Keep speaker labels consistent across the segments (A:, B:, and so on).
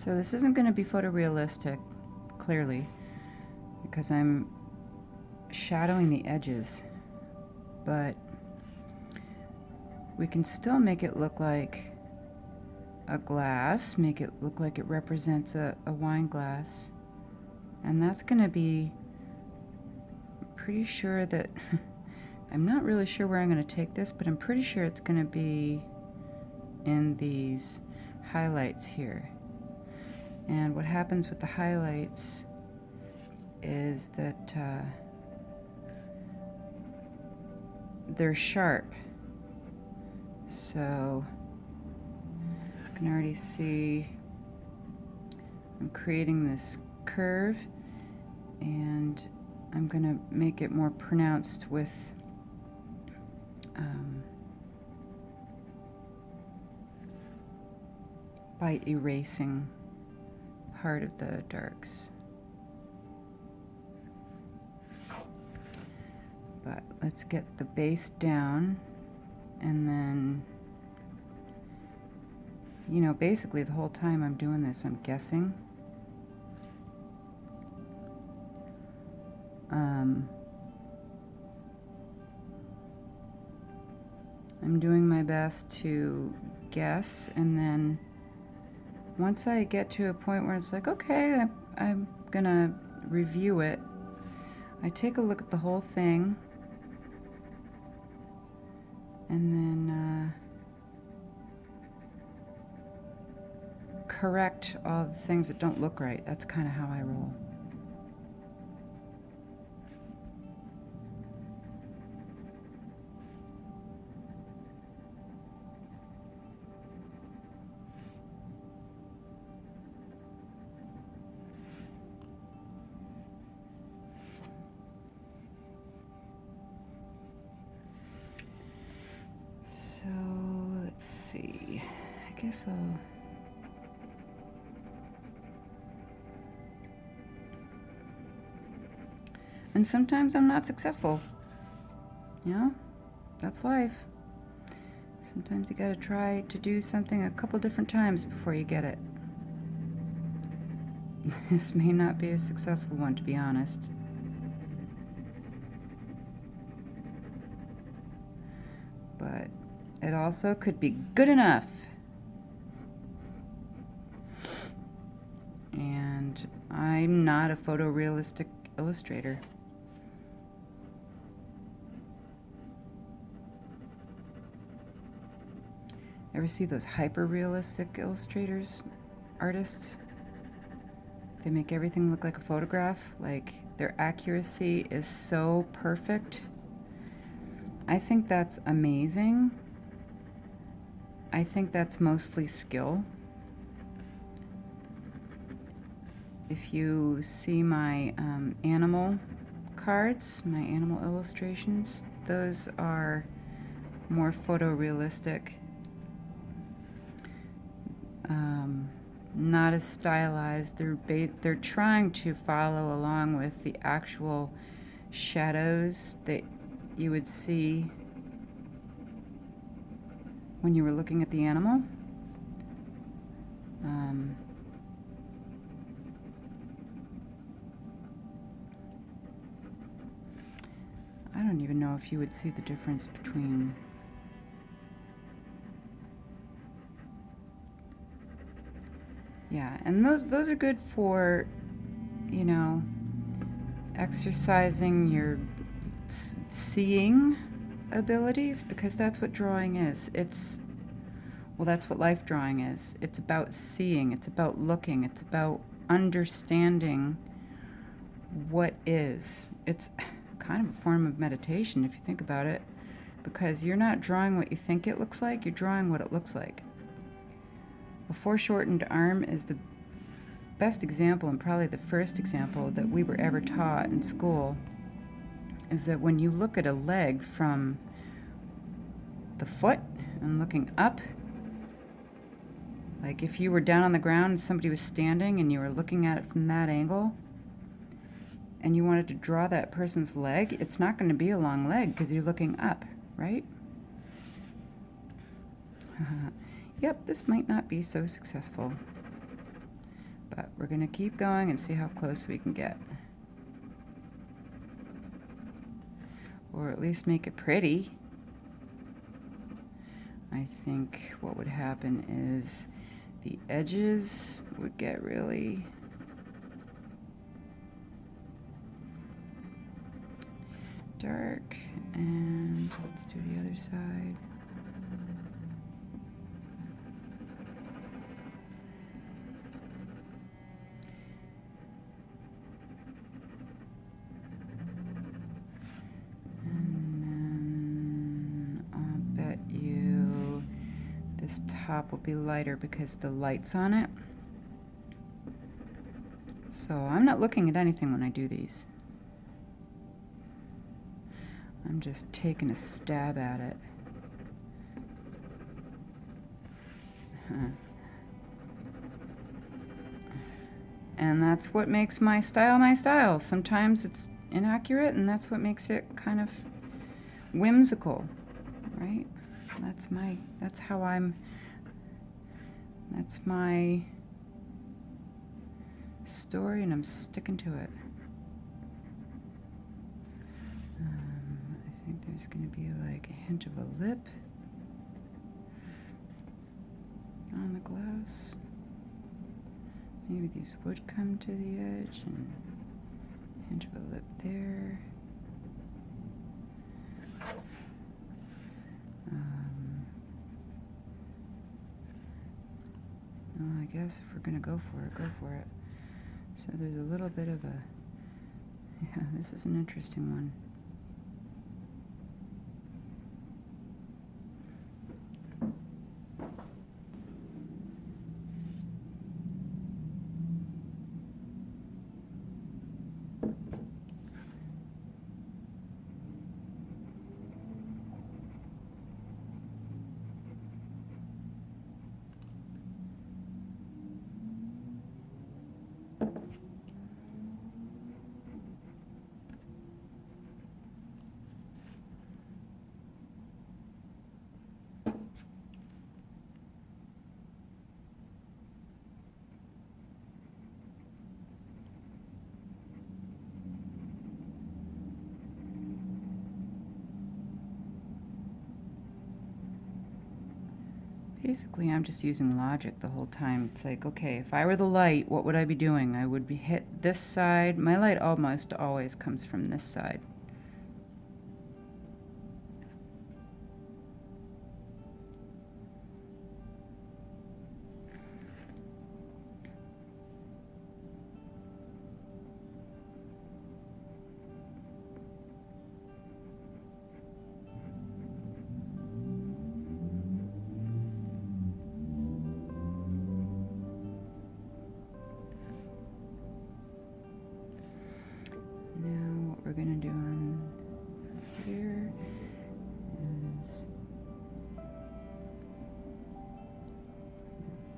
A: So this isn't going to be photorealistic, clearly, because I'm shadowing the edges, but we can still make it look like a glass, make it look like it represents a wine glass. And that's going to be pretty sure that, I'm not really sure where I'm going to take this, but I'm pretty sure it's going to be in these highlights here. And what happens with the highlights is that they're sharp. So you can already see I'm creating this curve, and I'm going to make it more pronounced with by erasing part of the darks. But let's get the base down, and then, you know, basically the whole time I'm doing this, I'm guessing. I'm doing my best to guess, and then once I get to a point where it's like, okay, I'm gonna review it, I take a look at the whole thing, and then correct all the things that don't look right. That's kind of how I roll. So let's see, I guess I'll and sometimes I'm not successful. You know, that's life. Sometimes you gotta try to do something a couple different times before you get it. This may not be a successful one, to be honest. But it also could be good enough. And I'm not a photorealistic illustrator. Ever see those hyper-realistic illustrators, artists? They make everything look like a photograph. Like, their accuracy is so perfect. I think that's amazing. I think that's mostly skill. If you see my animal cards, my animal illustrations, those are more photorealistic. Not as stylized. They're trying to follow along with the actual shadows that you would see when you were looking at the animal. I don't even know if you would see the difference between and those are good for, you know, exercising your seeing abilities, because that's what drawing is. Well, that's what life drawing is. It's about seeing, it's about looking, it's about understanding what is. It's kind of a form of meditation if you think about it, because you're not drawing what you think it looks like, you're drawing what it looks like. A foreshortened arm is the best example, and probably the first example that we were ever taught in school, is that when you look at a leg from the foot and looking up, like if you were down on the ground and somebody was standing and you were looking at it from that angle and you wanted to draw that person's leg, it's not going to be a long leg because you're looking up, right? Yep, this might not be so successful. But we're gonna keep going and see how close we can get. Or at least make it pretty. I think what would happen is the edges would get really dark, and let's do the other side. Top will be lighter because the light's on it. So I'm not looking at anything when I do these. I'm just taking a stab at it. And that's what makes my style my style. Sometimes it's inaccurate, and that's what makes it kind of whimsical, right? That's my story, and I'm sticking to it. I think there's going to be like a hint of a lip on the glass. Maybe these would come to the edge, and a hint of a lip there. Well, I guess if we're going to go for it, go for it. So there's a little bit of a, yeah, this is an interesting one. Basically, I'm just using logic the whole time. It's like, okay, if I were the light, what would I be doing? I would be hit this side. My light almost always comes from this side. We're going to do on here is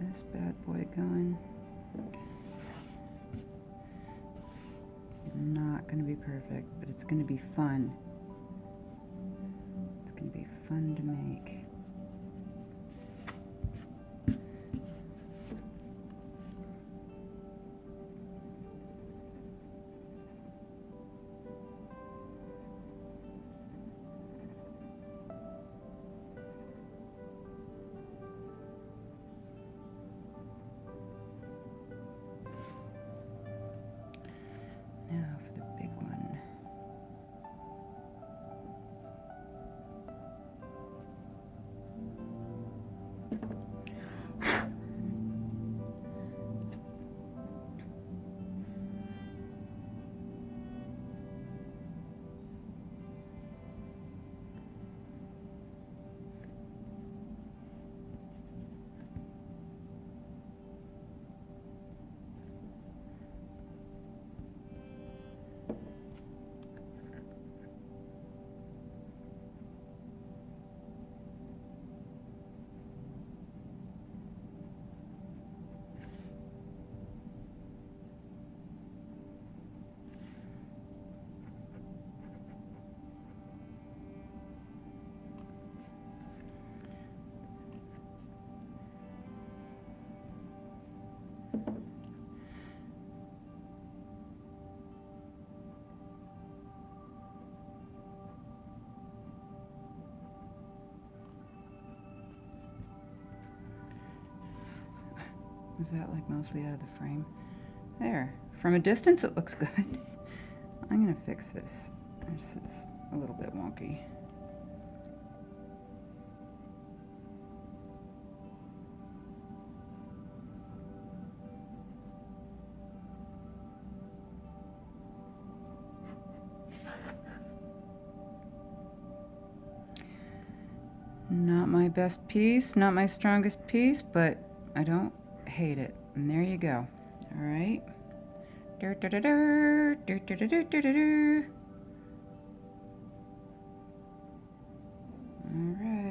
A: this bad boy going. Not going to be perfect, but it's going to be fun. It's going to be fun to make. Is that like mostly out of the frame? There. From a distance it looks good. I'm gonna fix this. This is a little bit wonky. Not my best piece, not my strongest piece, but I don't hate it. And there you go. All right. All right.